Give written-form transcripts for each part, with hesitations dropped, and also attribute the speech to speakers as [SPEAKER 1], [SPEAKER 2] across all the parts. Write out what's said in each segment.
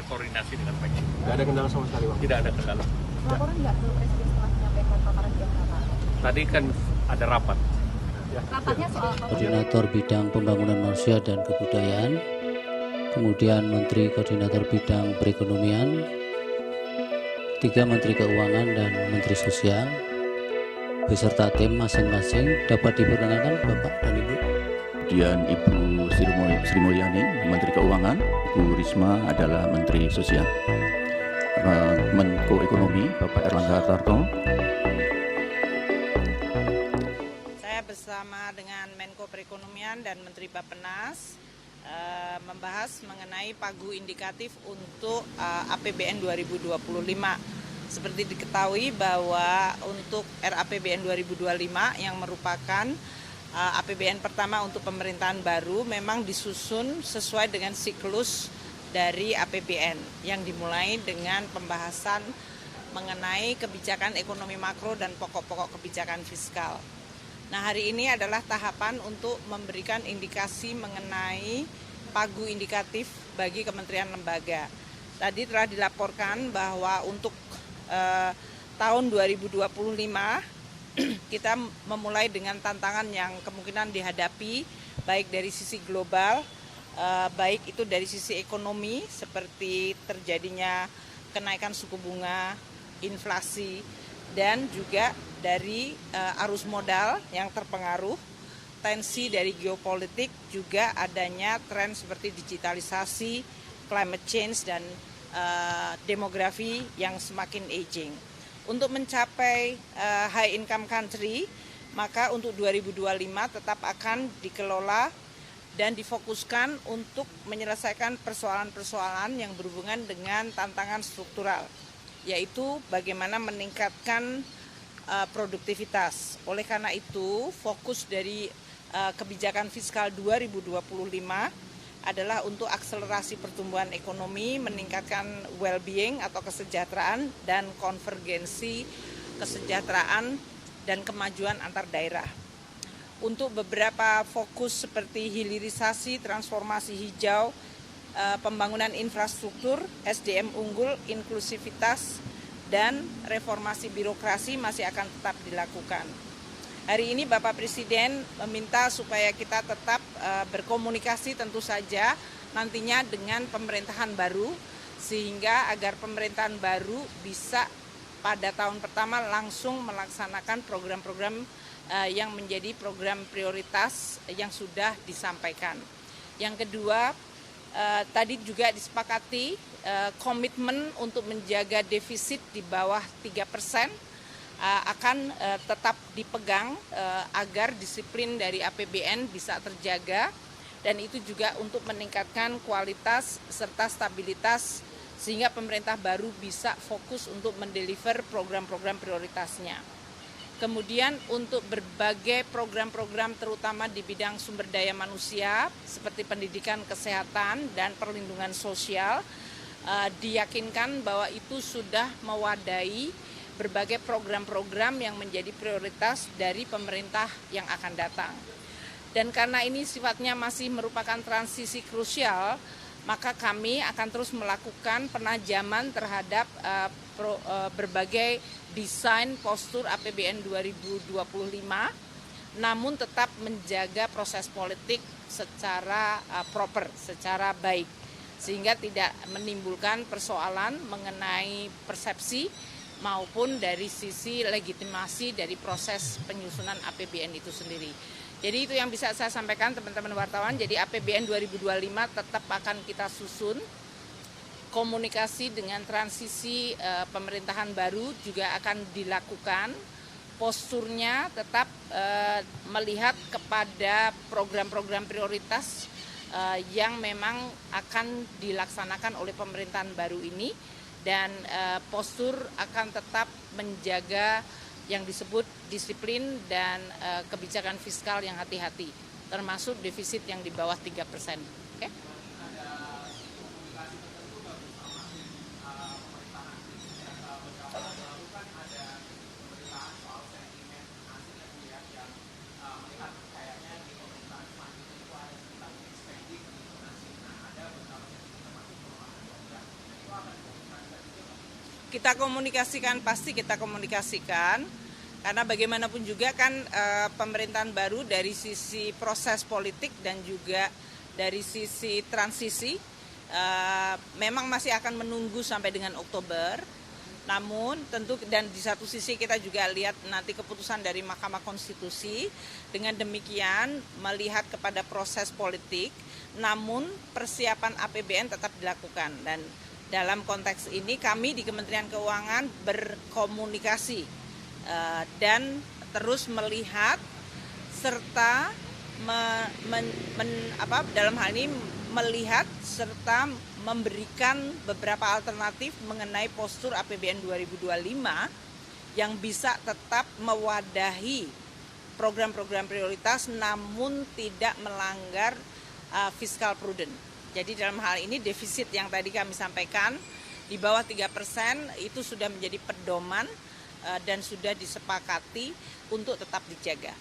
[SPEAKER 1] berkoordinasi dengan baik.
[SPEAKER 2] Tidak ada kendala sama sekali, Bang?
[SPEAKER 1] Tidak ada kendala.
[SPEAKER 3] Laporan nggak ke Presiden setelah menyampaikan paparan jam berapa?
[SPEAKER 1] Tadi kan ada rapat.
[SPEAKER 3] Rapatnya soal apa?
[SPEAKER 4] Koordinator Bidang Pembangunan Manusia dan Kebudayaan, kemudian Menteri Koordinator Bidang Perekonomian, 3 Menteri Keuangan dan Menteri Sosial, beserta tim masing-masing. Dapat diperkenalkan Bapak dan Ibu.
[SPEAKER 5] Kemudian Ibu Sri Mulyani, Menteri Keuangan, Ibu Risma adalah Menteri Sosial, Menko Ekonomi, Bapak Erlangga Hartarto.
[SPEAKER 6] Saya bersama dengan Menko Perekonomian dan Menteri Bappenas membahas mengenai pagu indikatif untuk APBN 2025. Seperti diketahui bahwa untuk RAPBN 2025 yang merupakan APBN pertama untuk pemerintahan baru memang disusun sesuai dengan siklus dari APBN yang dimulai dengan pembahasan mengenai kebijakan ekonomi makro dan pokok-pokok kebijakan fiskal. Nah, hari ini adalah tahapan untuk memberikan indikasi mengenai pagu indikatif bagi kementerian lembaga. Tadi telah dilaporkan bahwa untuk tahun 2025 kita memulai dengan tantangan yang kemungkinan dihadapi baik dari sisi global, baik itu dari sisi ekonomi seperti terjadinya kenaikan suku bunga, inflasi, dan juga dari arus modal yang terpengaruh, tensi dari geopolitik, juga adanya tren seperti digitalisasi, climate change, dan demografi yang semakin aging. Untuk mencapai high income country, maka untuk 2025 tetap akan dikelola dan difokuskan untuk menyelesaikan persoalan-persoalan yang berhubungan dengan tantangan struktural, yaitu bagaimana meningkatkan produktivitas. Oleh karena itu, fokus dari kebijakan fiskal 2025 adalah untuk akselerasi pertumbuhan ekonomi, meningkatkan well-being atau kesejahteraan, dan konvergensi kesejahteraan dan kemajuan antar daerah. Untuk beberapa fokus seperti hilirisasi, transformasi hijau, pembangunan infrastruktur, SDM unggul, inklusivitas, dan reformasi birokrasi masih akan tetap dilakukan. Hari ini Bapak Presiden meminta supaya kita tetap berkomunikasi tentu saja nantinya dengan pemerintahan baru, sehingga agar pemerintahan baru bisa pada tahun pertama langsung melaksanakan program-program yang menjadi program prioritas yang sudah disampaikan. Yang kedua, tadi juga disepakati komitmen untuk menjaga defisit di bawah 3%, akan tetap dipegang agar disiplin dari APBN bisa terjaga, dan itu juga untuk meningkatkan kualitas serta stabilitas sehingga pemerintah baru bisa fokus untuk mendeliver program-program prioritasnya. Kemudian untuk berbagai program-program terutama di bidang sumber daya manusia seperti pendidikan, kesehatan, dan perlindungan sosial, diyakinkan bahwa itu sudah mewadai berbagai program-program yang menjadi prioritas dari pemerintah yang akan datang. Dan karena ini sifatnya masih merupakan transisi krusial, maka kami akan terus melakukan penajaman terhadap berbagai desain postur APBN 2025, namun tetap menjaga proses politik secara proper, secara baik, sehingga tidak menimbulkan persoalan mengenai persepsi maupun dari sisi legitimasi dari proses penyusunan APBN itu sendiri. Jadi itu yang bisa saya sampaikan teman-teman wartawan. Jadi APBN 2025 tetap akan kita susun. Komunikasi dengan transisi pemerintahan baru juga akan dilakukan. Posturnya tetap melihat kepada program-program prioritas yang memang akan dilaksanakan oleh pemerintahan baru ini. Dan postur akan tetap menjaga yang disebut disiplin dan kebijakan fiskal yang hati-hati, termasuk defisit yang di bawah 3%. Okay? Kita komunikasikan, pasti kita komunikasikan, karena bagaimanapun juga kan pemerintahan baru dari sisi proses politik dan juga dari sisi transisi memang masih akan menunggu sampai dengan Oktober. Namun tentu dan di satu sisi kita juga lihat nanti keputusan dari Mahkamah Konstitusi. Dengan demikian melihat kepada proses politik, namun persiapan APBN tetap dilakukan. Dan dalam konteks ini kami di Kementerian Keuangan berkomunikasi dan terus melihat serta dalam hal ini melihat serta memberikan beberapa alternatif mengenai postur APBN 2025 yang bisa tetap mewadahi program-program prioritas namun tidak melanggar fiskal prudent. Jadi dalam hal ini defisit yang tadi kami sampaikan di bawah 3% itu sudah menjadi pedoman dan sudah disepakati untuk tetap dijaga.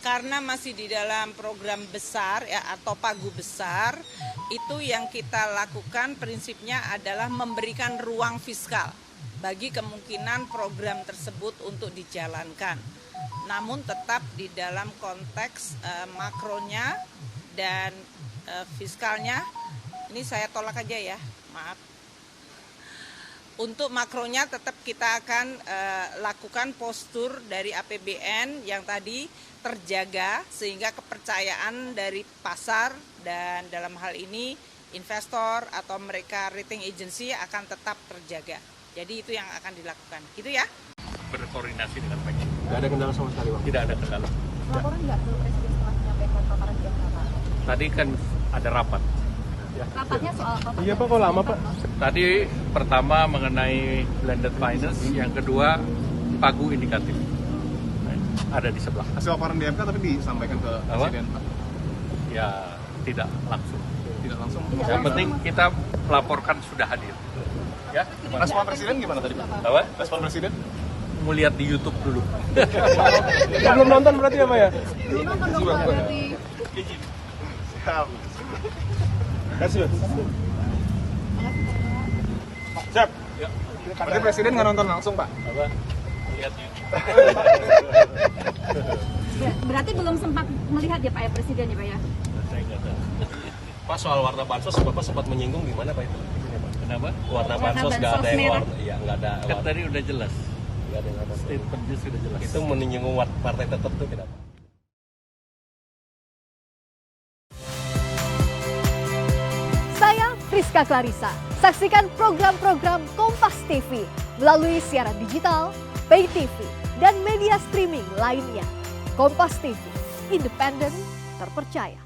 [SPEAKER 6] Karena masih di dalam program besar ya, atau pagu besar, itu yang kita lakukan prinsipnya adalah memberikan ruang fiskal bagi kemungkinan program tersebut untuk dijalankan. Namun tetap di dalam konteks makronya dan fiskalnya, ini saya tolak aja ya, maaf. Untuk makronya tetap kita akan lakukan postur dari APBN yang tadi terjaga sehingga kepercayaan dari pasar dan dalam hal ini investor atau mereka rating agency akan tetap terjaga. Jadi itu yang akan dilakukan. Gitu ya.
[SPEAKER 1] Berkoordinasi dengan baik.
[SPEAKER 2] Tidak ada kendala sama sekali, Bang?
[SPEAKER 1] Tidak ada kendala.
[SPEAKER 3] Laporan nggak ke Presiden setelah menyampaikan paparan di Jakarta?
[SPEAKER 1] Tadi kan ada rapat.
[SPEAKER 3] Rapatnya soal apa?
[SPEAKER 2] Iya Pak, kok lama Pak?
[SPEAKER 1] Tadi pertama mengenai blended finance, yang kedua pagu indikatif. Ada di sebelah.
[SPEAKER 2] Hasil laporan di MK tapi disampaikan ke Presiden Pak?
[SPEAKER 1] Ya tidak langsung.
[SPEAKER 2] Tidak langsung?
[SPEAKER 1] Yang penting kita melaporkan sudah hadir. Ya.
[SPEAKER 2] Respon Presiden gimana tadi Pak?
[SPEAKER 1] Apa?
[SPEAKER 2] Respon Presiden?
[SPEAKER 1] Mau lihat di YouTube dulu.
[SPEAKER 2] Belum nonton berarti ya Pak ya?
[SPEAKER 3] Belum nonton dong berarti.
[SPEAKER 2] Siap. Kasih. Siap.
[SPEAKER 1] Ya.
[SPEAKER 2] Berarti Presiden nggak nonton langsung Pak?
[SPEAKER 1] Apa? Lihat di YouTube.
[SPEAKER 3] Berarti belum sempat melihat ya Pak ya Presiden ya Pak ya?
[SPEAKER 1] Saya nggak tahu.
[SPEAKER 7] Pak, soal warna bansos Bapak sempat menyinggung gimana Pak itu?
[SPEAKER 1] Kenapa?
[SPEAKER 7] Warna bansos nggak ada yang warna, iya nggak ada.
[SPEAKER 1] Kan tadi udah jelas.
[SPEAKER 7] Nggak ada yang warna.
[SPEAKER 1] Statementnya sudah jelas.
[SPEAKER 7] Itu menyinggung partai tertentu tidak Pak?
[SPEAKER 8] Saya Friska Clarissa. Saksikan program-program Kompas TV melalui siaran digital, pay TV, dan media streaming lainnya. Kompas TV, independen, terpercaya.